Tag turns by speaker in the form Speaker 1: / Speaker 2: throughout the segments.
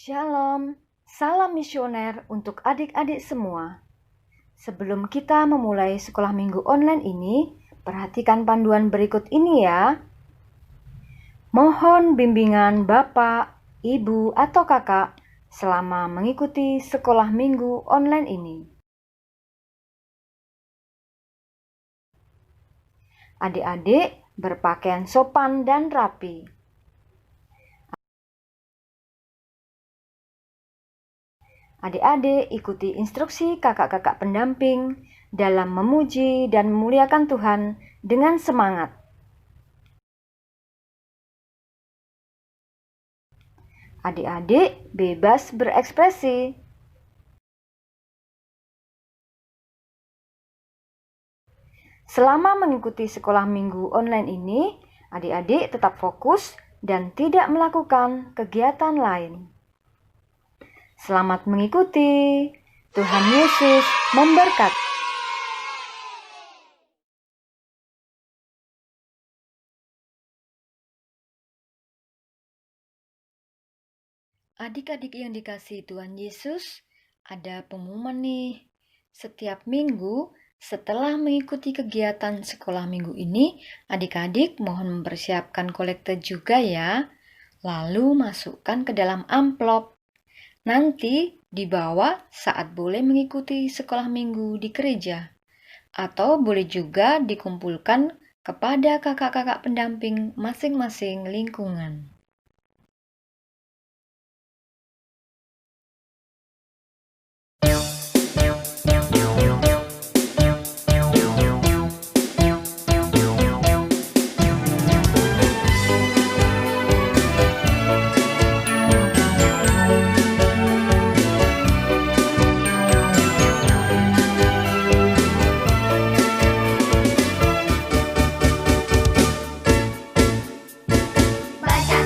Speaker 1: Shalom, salam misioner untuk adik-adik semua. Sebelum kita memulai sekolah minggu online ini, perhatikan panduan berikut ini ya. Mohon bimbingan Bapak, Ibu, atau Kakak selama mengikuti sekolah minggu online ini. Adik-adik berpakaian sopan dan rapi. Adik-adik ikuti instruksi kakak-kakak pendamping dalam memuji dan memuliakan Tuhan dengan semangat. Adik-adik bebas berekspresi. Selama mengikuti sekolah minggu online ini, adik-adik tetap fokus dan tidak melakukan kegiatan lain. Selamat mengikuti. Tuhan Yesus memberkati. Adik-adik yang dikasihi Tuhan Yesus, ada pengumuman nih. Setiap minggu, setelah mengikuti kegiatan sekolah minggu ini, adik-adik mohon mempersiapkan kolekte juga ya. Lalu masukkan ke dalam amplop. Nanti dibawa saat boleh mengikuti sekolah minggu di gereja. Atau boleh juga dikumpulkan kepada kakak-kakak pendamping masing-masing lingkungan.
Speaker 2: Baca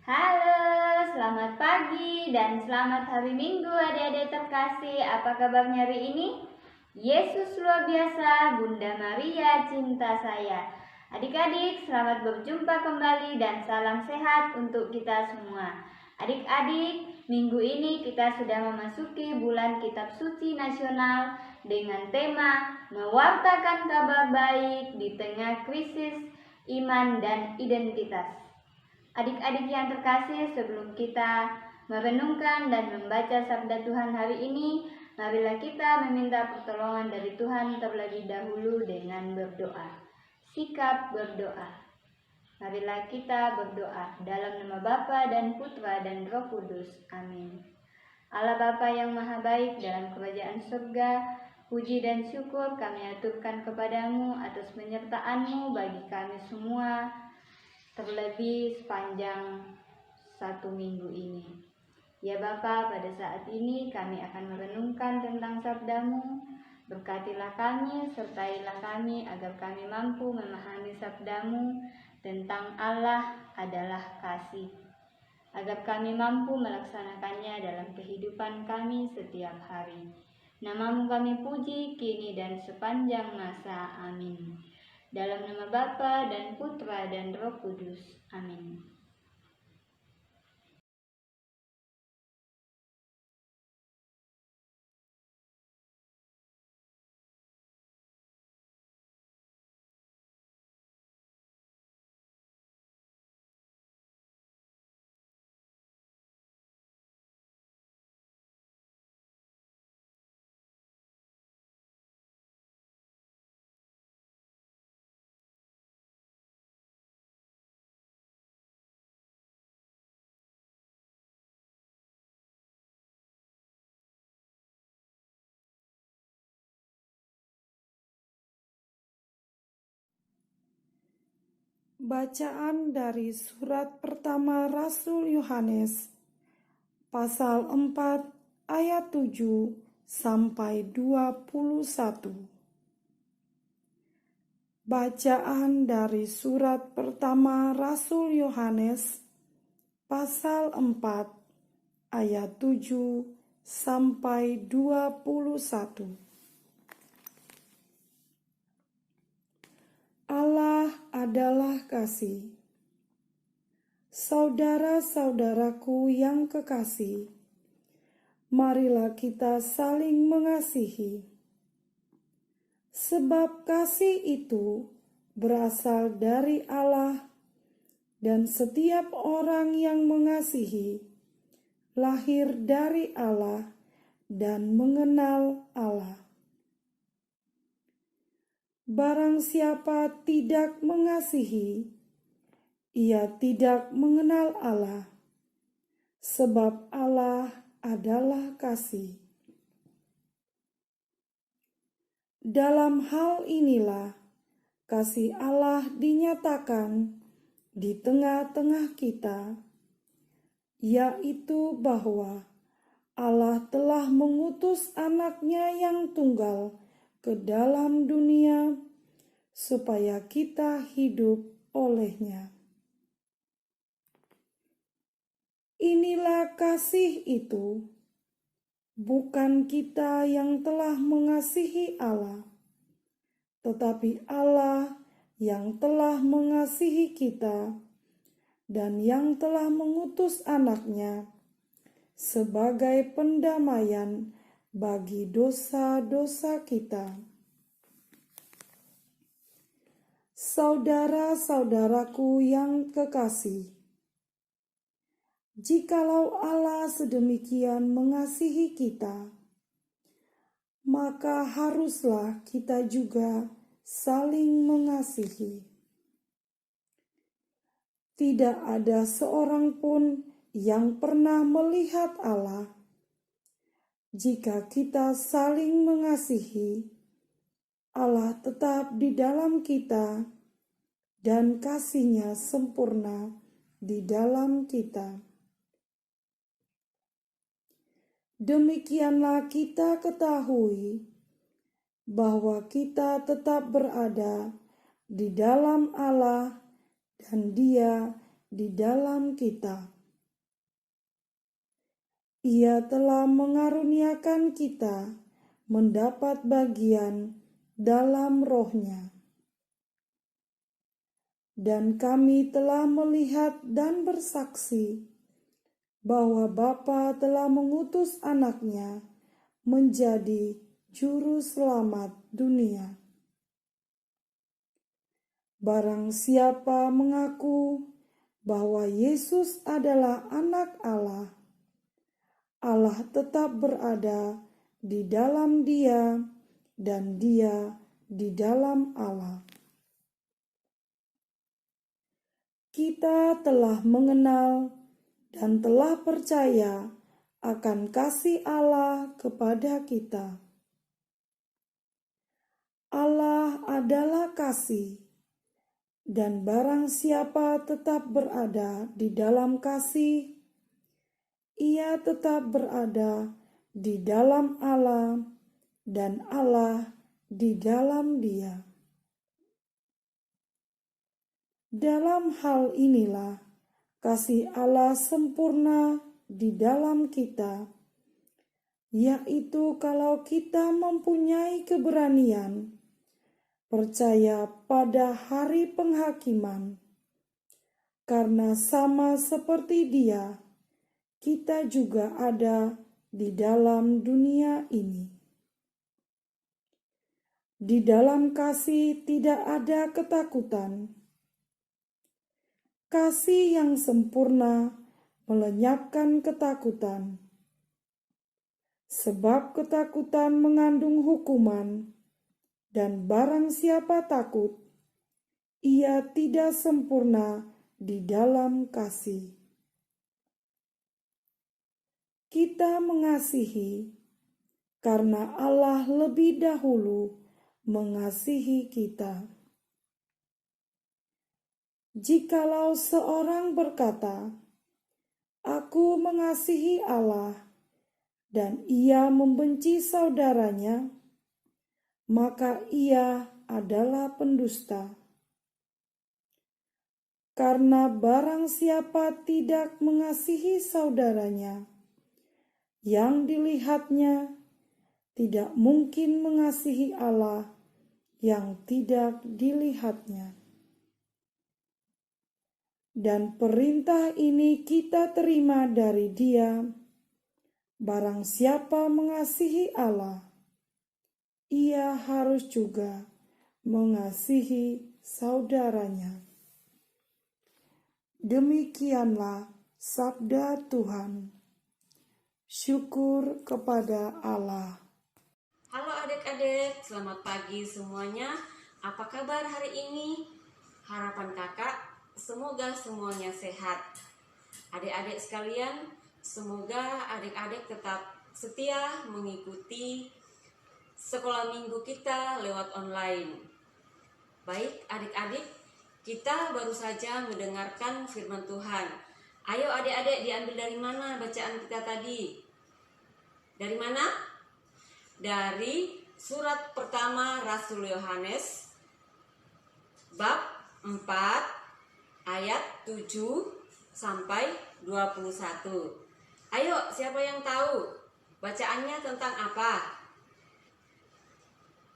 Speaker 2: Halo, selamat pagi dan selamat hari Minggu adik-adik terkasih. Apa kabarnya hari ini? Yesus luar biasa, Bunda Maria cinta saya. Adik-adik, selamat berjumpa kembali dan salam sehat untuk kita semua. Adik-adik, minggu ini kita sudah memasuki bulan Kitab Suci Nasional dengan tema mewartakan kabar baik di tengah krisis iman dan identitas. Adik-adik yang terkasih, sebelum kita merenungkan dan membaca sabda Tuhan hari ini, marilah kita meminta pertolongan dari Tuhan terlebih dahulu dengan berdoa. Sikap berdoa. Marilah kita berdoa dalam nama Bapa dan Putra dan Roh Kudus. Amin. Allah Bapa yang Maha Baik, dalam kerajaan surga, puji dan syukur kami aturkan kepadamu atas penyertaan-Mu bagi kami semua, terlebih sepanjang satu minggu ini. Ya Bapa, pada saat ini kami akan merenungkan tentang sabda-Mu. Berkatilah kami, sertailah kami agar kami mampu memahami sabda-Mu tentang Allah adalah kasih, agar kami mampu melaksanakannya dalam kehidupan kami setiap hari. Nama-Mu kami puji kini dan sepanjang masa. Amin. Dalam nama Bapa dan Putra dan Roh Kudus. Amin.
Speaker 3: Bacaan dari surat pertama Rasul Yohanes, pasal 4 ayat 7 sampai 21. Bacaan dari surat pertama Rasul Yohanes, pasal 4 ayat 7 sampai 21. Allah adalah kasih. Saudara-saudaraku yang kekasih, marilah kita saling mengasihi. Sebab kasih itu berasal dari Allah, dan setiap orang yang mengasihi lahir dari Allah dan mengenal Allah. Barang siapa tidak mengasihi, ia tidak mengenal Allah, sebab Allah adalah kasih. Dalam hal inilah kasih Allah dinyatakan di tengah-tengah kita, yaitu bahwa Allah telah mengutus anaknya yang tunggal ke dalam dunia supaya kita hidup olehnya. Inilah kasih itu, bukan kita yang telah mengasihi Allah, tetapi Allah yang telah mengasihi kita dan yang telah mengutus anaknya sebagai pendamaian bagi dosa-dosa kita. Saudara-saudaraku yang kekasih, jikalau Allah sedemikian mengasihi kita, maka haruslah kita juga saling mengasihi. Tidak ada seorang pun yang pernah melihat Allah. Jika kita saling mengasihi, Allah tetap di dalam kita dan kasih-Nya sempurna di dalam kita. Demikianlah kita ketahui bahwa kita tetap berada di dalam Allah dan Dia di dalam kita. Ia telah mengaruniakan kita mendapat bagian dalam Roh-Nya. Dan kami telah melihat dan bersaksi bahwa Bapa telah mengutus Anak-Nya menjadi juru selamat dunia. Barang siapa mengaku bahwa Yesus adalah Anak Allah, Allah tetap berada di dalam Dia dan Dia di dalam Allah. Kita telah mengenal dan telah percaya akan kasih Allah kepada kita. Allah adalah kasih, dan barang siapa tetap berada di dalam kasih, ia tetap berada di dalam Allah dan Allah di dalam Dia. Dalam hal inilah kasih Allah sempurna di dalam kita, yaitu kalau kita mempunyai keberanian percaya pada hari penghakiman, karena sama seperti Dia, kita juga ada di dalam dunia ini. Di dalam kasih tidak ada ketakutan. Kasih yang sempurna melenyapkan ketakutan, sebab ketakutan mengandung hukuman, dan barang siapa takut, ia tidak sempurna di dalam kasih. Kita mengasihi karena Allah lebih dahulu mengasihi kita. Jikalau seorang berkata, "Aku mengasihi Allah," dan ia membenci saudaranya, maka ia adalah pendusta. Karena barang siapa tidak mengasihi saudaranya, yang dilihatnya tidak mungkin mengasihi Allah yang tidak dilihatnya. Dan perintah ini kita terima dari Dia, barang siapa mengasihi Allah, ia harus juga mengasihi saudaranya. Demikianlah sabda Tuhan. Syukur kepada Allah.
Speaker 4: Halo adik-adik, selamat pagi semuanya. Apa kabar hari ini? Harapan kakak, semoga semuanya sehat. Adik-adik sekalian, semoga adik-adik tetap setia mengikuti sekolah minggu kita lewat online. Baik adik-adik, kita baru saja mendengarkan firman Tuhan. Ayo adik-adik, diambil dari mana bacaan kita tadi? Dari mana? Dari surat pertama Rasul Yohanes bab 4 ayat 7 sampai 21. Ayo, siapa yang tahu bacaannya tentang apa?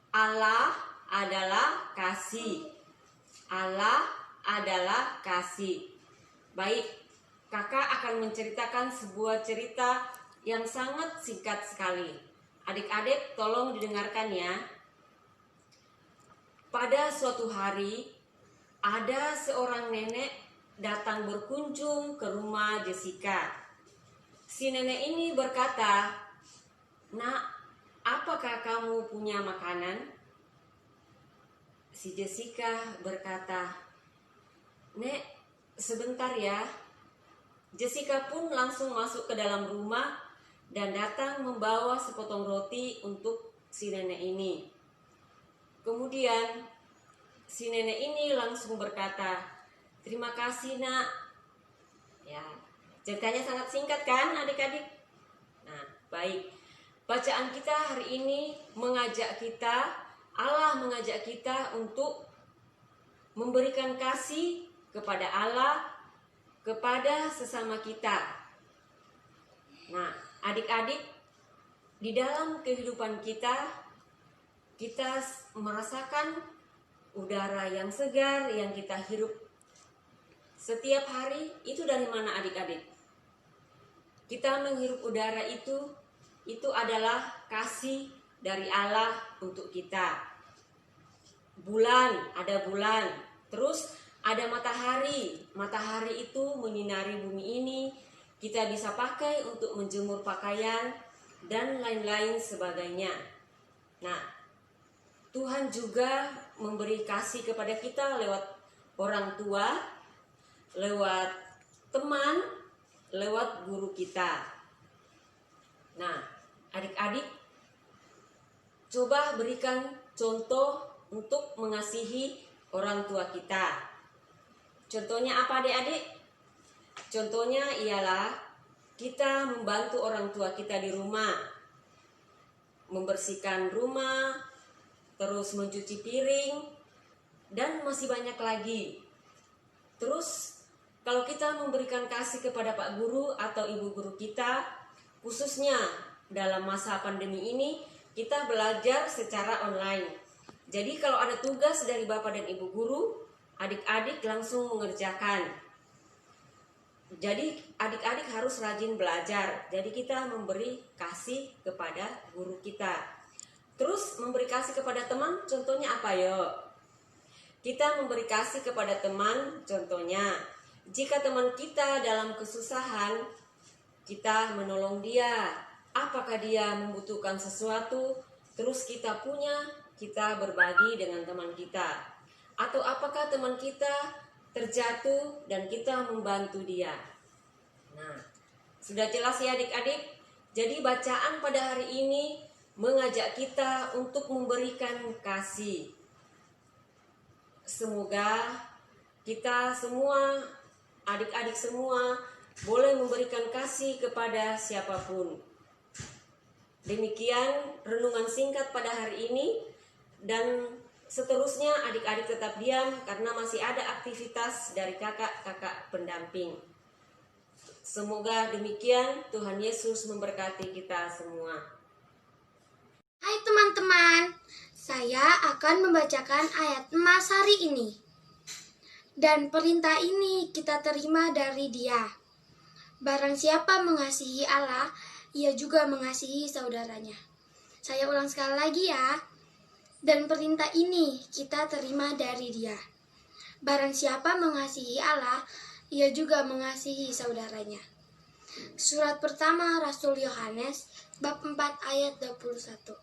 Speaker 4: Allah adalah kasih. Allah adalah kasih. Baik, kakak akan menceritakan sebuah cerita yang sangat singkat sekali. Adik-adik tolong didengarkan ya. Pada suatu hari, ada seorang nenek datang berkunjung ke rumah Jessica. Si nenek ini berkata, "Nak, apakah kamu punya makanan?" Si Jessica berkata, "Nek, sebentar ya." Jessica pun langsung masuk ke dalam rumah dan datang membawa sepotong roti untuk si nenek ini. Kemudian si nenek ini langsung berkata, "Terima kasih nak." Ya, ceritanya sangat singkat kan adik-adik? Nah, baik. Bacaan kita hari ini mengajak kita, Allah mengajak kita untuk memberikan kasih kepada Allah, kepada sesama kita. Nah, Adik-adik, di dalam kehidupan kita merasakan udara yang segar yang kita hirup setiap hari. Itu dari mana adik-adik? Kita menghirup udara itu adalah kasih dari Allah untuk kita. Ada bulan, terus ada matahari. Matahari itu menyinari bumi ini. Kita bisa pakai untuk menjemur pakaian dan lain-lain sebagainya. Nah, Tuhan juga memberi kasih kepada kita lewat orang tua, lewat teman, lewat guru kita. Nah, adik-adik, coba berikan contoh untuk mengasihi orang tua kita. Contohnya apa adik-adik? Contohnya ialah kita membantu orang tua kita di rumah, membersihkan rumah, terus mencuci piring, dan masih banyak lagi. Terus kalau kita memberikan kasih kepada Pak Guru atau Ibu Guru kita, khususnya dalam masa pandemi ini, kita belajar secara online. Jadi kalau ada tugas dari Bapak dan Ibu Guru, adik-adik langsung mengerjakan. Jadi adik-adik harus rajin belajar. Jadi kita memberi kasih kepada guru kita. Terus memberi kasih kepada teman, contohnya apa yuk? Kita memberi kasih kepada teman, contohnya jika teman kita dalam kesusahan, kita menolong dia. Apakah dia membutuhkan sesuatu, terus kita punya, kita berbagi dengan teman kita. Atau apakah teman kita terjatuh dan kita membantu dia. Nah, sudah jelas ya adik-adik? Jadi bacaan pada hari ini mengajak kita untuk memberikan kasih. Semoga kita semua, adik-adik semua, boleh memberikan kasih kepada siapapun. Demikian renungan singkat pada hari ini, dan seterusnya adik-adik tetap diam karena masih ada aktivitas dari kakak-kakak pendamping. Semoga demikian, Tuhan Yesus memberkati kita semua.
Speaker 5: Hai teman-teman, saya akan membacakan ayat emas hari ini. Dan perintah ini kita terima dari Dia. Barang siapa mengasihi Allah, ia juga mengasihi saudaranya. Saya ulang sekali lagi ya. Dan perintah ini kita terima dari Dia. Barang siapa mengasihi Allah, ia juga mengasihi saudaranya. Surat pertama Rasul Yohanes, bab 4 ayat 21.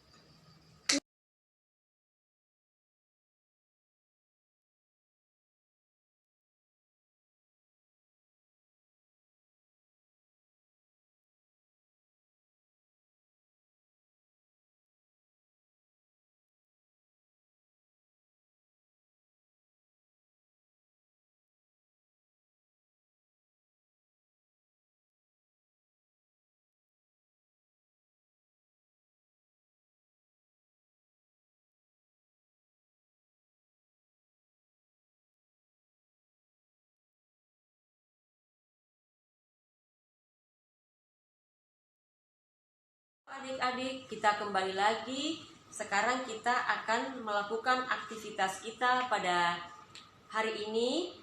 Speaker 4: Adik-adik, kita kembali lagi. Sekarang kita akan melakukan aktivitas kita pada hari ini.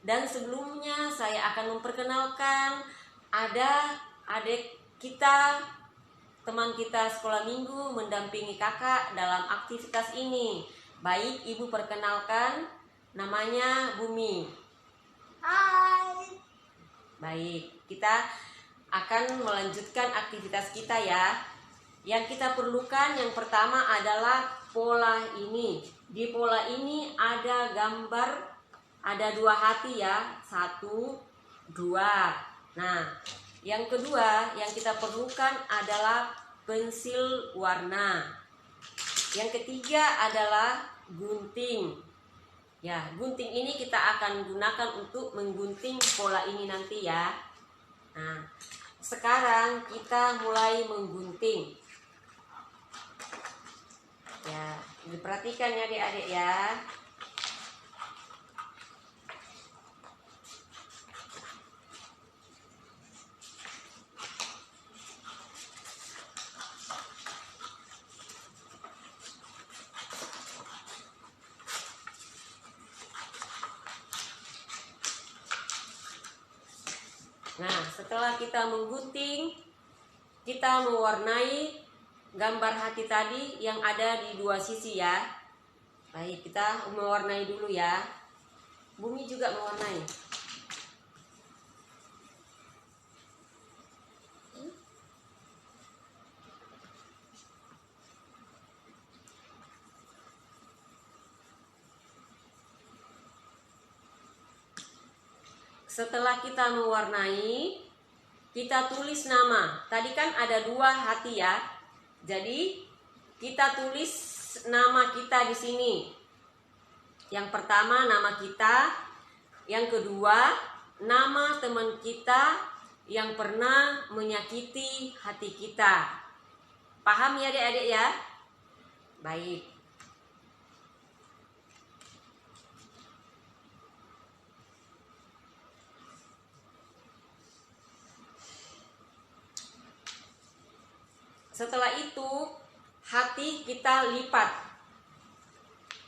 Speaker 4: Dan sebelumnya saya akan memperkenalkan ada adik kita, teman kita sekolah minggu mendampingi kakak dalam aktivitas ini. Baik, Ibu perkenalkan, namanya Bumi.
Speaker 5: Hai.
Speaker 4: Baik, kita akan melanjutkan aktivitas kita ya. Yang kita perlukan yang pertama adalah pola ini. Di pola ini ada gambar, ada 2 hati ya, 1, 2. Nah, yang kedua yang kita perlukan adalah pensil warna. Yang ketiga adalah gunting. Ya, gunting ini kita akan gunakan untuk menggunting pola ini nanti ya. Nah, sekarang kita mulai menggunting. Ya, diperhatikan ya adik-adik ya. Nah, setelah kita menggunting, kita mewarnai gambar hati tadi yang ada di dua sisi ya. Baik, kita mewarnai dulu ya. Bumi juga mewarnai. Setelah kita mewarnai, kita tulis nama. Tadi kan ada dua hati ya. Jadi kita tulis nama kita di sini. Yang pertama nama kita, yang kedua nama teman kita yang pernah menyakiti hati kita. Paham ya adik-adik ya? Baik. Setelah itu hati kita lipat.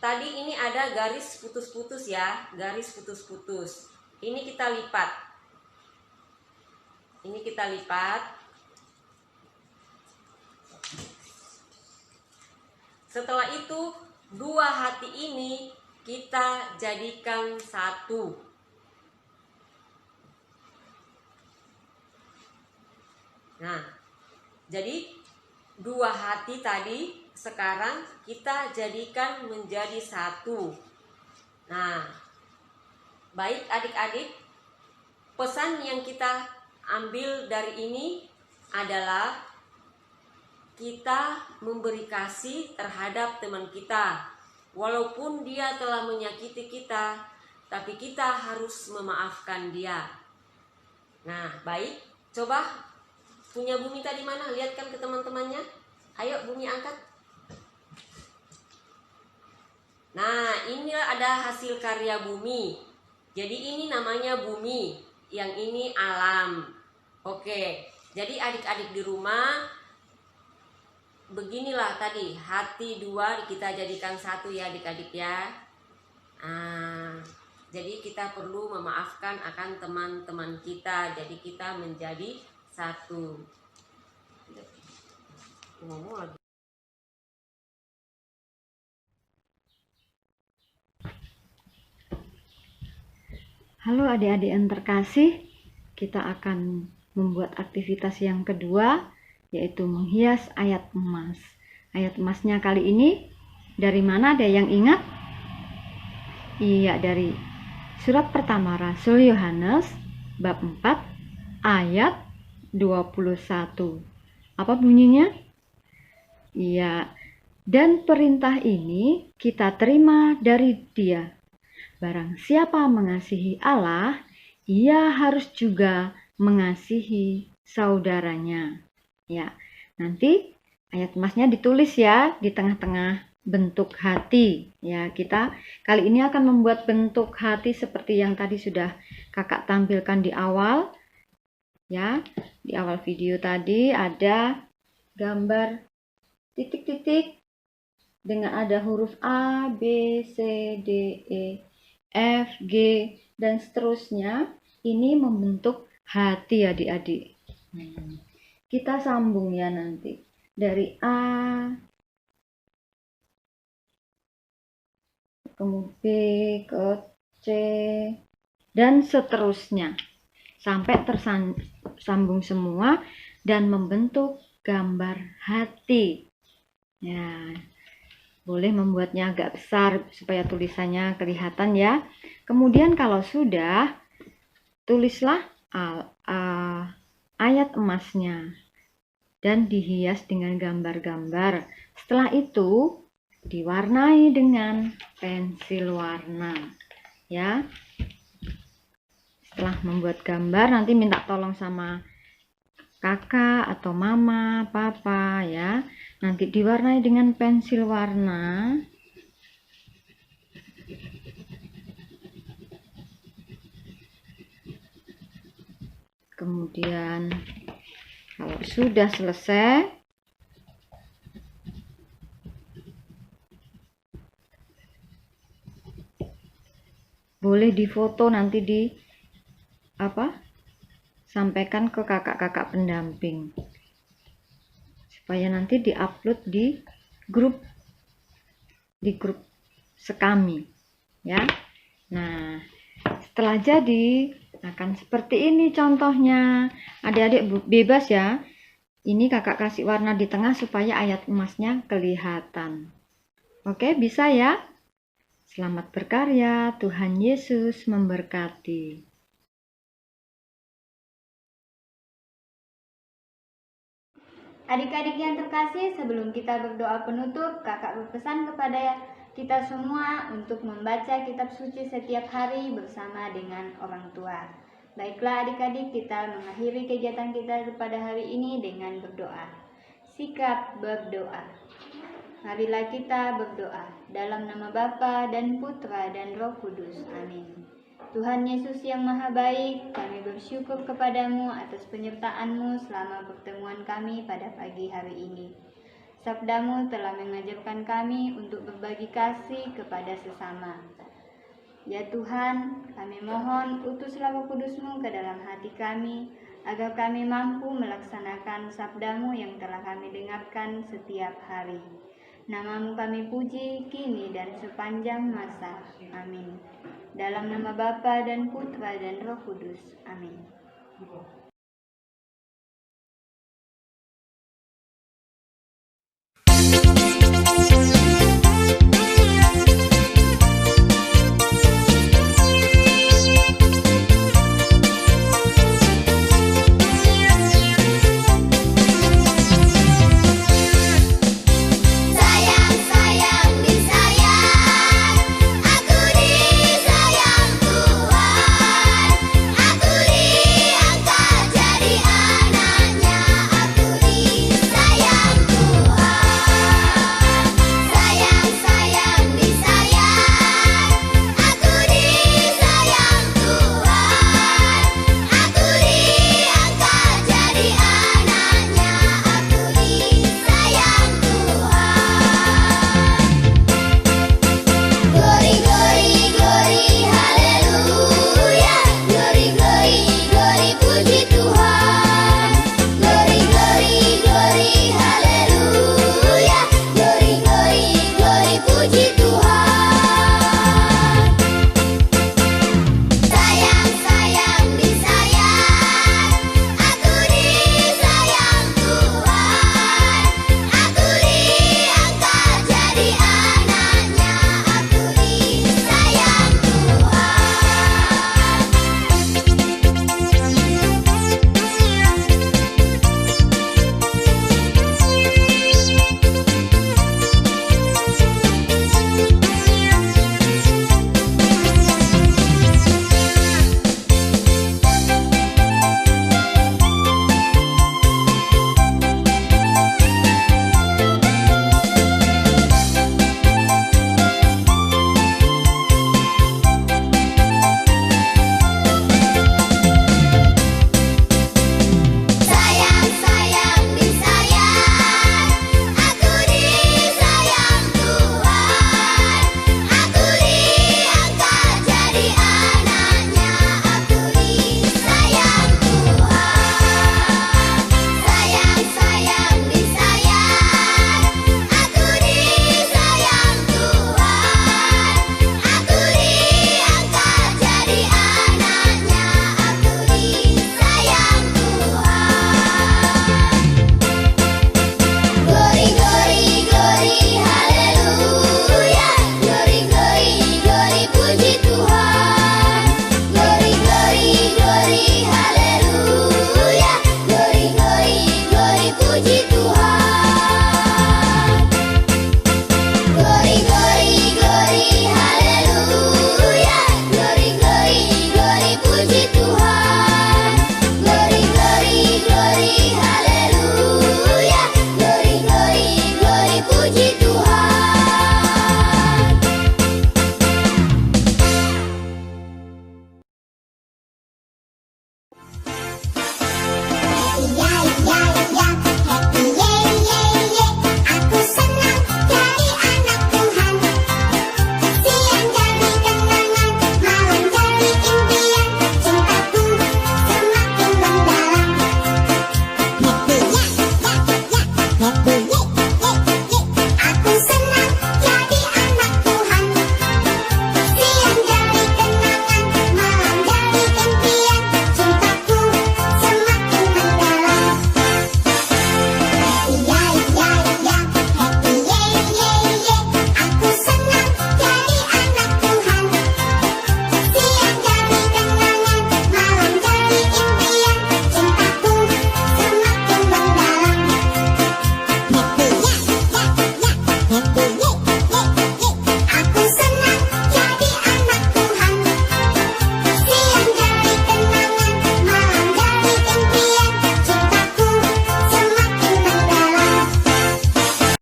Speaker 4: Tadi ini ada garis putus-putus ya, garis putus-putus. Ini kita lipat. Ini kita lipat. Setelah itu dua hati ini kita jadikan satu. Nah, jadi dua hati tadi sekarang kita jadikan menjadi satu. Nah, baik adik-adik, pesan yang kita ambil dari ini adalah kita memberi kasih terhadap teman kita. Walaupun dia telah menyakiti kita, tapi kita harus memaafkan dia. Nah, baik, coba punya Bumi tadi mana? Lihatkan ke teman-temannya. Ayo Bumi angkat. Nah, inilah ada hasil karya Bumi. Jadi ini namanya Bumi, yang ini alam. Oke, jadi adik-adik di rumah, beginilah tadi, hati dua kita jadikan satu ya adik-adik ya. Nah, jadi kita perlu memaafkan akan teman-teman kita. Jadi kita menjadi satu. Ngomong lagi.
Speaker 1: Halo adik-adik yang terkasih, kita akan membuat aktivitas yang kedua, yaitu menghias ayat emas. Ayat emasnya kali ini dari mana, ada yang ingat? Iya, dari surat pertama Rasul Yohanes bab 4 ayat 21. Apa bunyinya? Iya, dan perintah ini kita terima dari Dia. Barang siapa mengasihi Allah, ia harus juga mengasihi saudaranya. Ya, nanti ayat emasnya ditulis ya di tengah-tengah bentuk hati. Ya, kita kali ini akan membuat bentuk hati seperti yang tadi sudah kakak tampilkan di awal. Ya, di awal video tadi ada gambar titik-titik dengan ada huruf A, B, C, D, E, F, G, dan seterusnya. Ini membentuk hati adik-adik. Kita sambung ya nanti. Dari A, ke B, ke C, dan seterusnya. Sampai tersambung semua dan membentuk gambar hati. Ya, boleh membuatnya agak besar supaya tulisannya kelihatan ya. Kemudian kalau sudah, tulislah ayat emasnya dan dihias dengan gambar-gambar. Setelah itu diwarnai dengan pensil warna ya. Setelah membuat gambar nanti minta tolong sama kakak atau mama, papa ya. Nanti diwarnai dengan pensil warna. Kemudian kalau sudah selesai, boleh difoto nanti di sampaikan ke kakak-kakak pendamping supaya nanti diupload di grup sekami ya. Nah, setelah jadi akan seperti ini contohnya. Adik-adik bebas ya. Ini kakak kasih warna di tengah supaya ayat emasnya kelihatan. Oke, bisa ya? Selamat berkarya, Tuhan Yesus memberkati.
Speaker 2: Adik-adik yang terkasih, sebelum kita berdoa penutup, kakak berpesan kepada kita semua untuk membaca kitab suci setiap hari bersama dengan orang tua. Baiklah adik-adik, kita mengakhiri kegiatan kita pada hari ini dengan berdoa. Sikap berdoa. Marilah kita berdoa dalam nama Bapa dan Putra dan Roh Kudus. Amin. Tuhan Yesus yang Maha Baik, kami bersyukur kepadamu atas penyertaan-Mu selama pertemuan kami pada pagi hari ini. Sabda-Mu telah mengajarkan kami untuk berbagi kasih kepada sesama. Ya Tuhan, kami mohon utuslah Roh Kudus-Mu ke dalam hati kami, agar kami mampu melaksanakan sabda-Mu yang telah kami dengarkan setiap hari. Nama-Mu kami puji kini dan sepanjang masa. Amin. Dalam nama Bapa dan Putra dan Roh Kudus. Amin.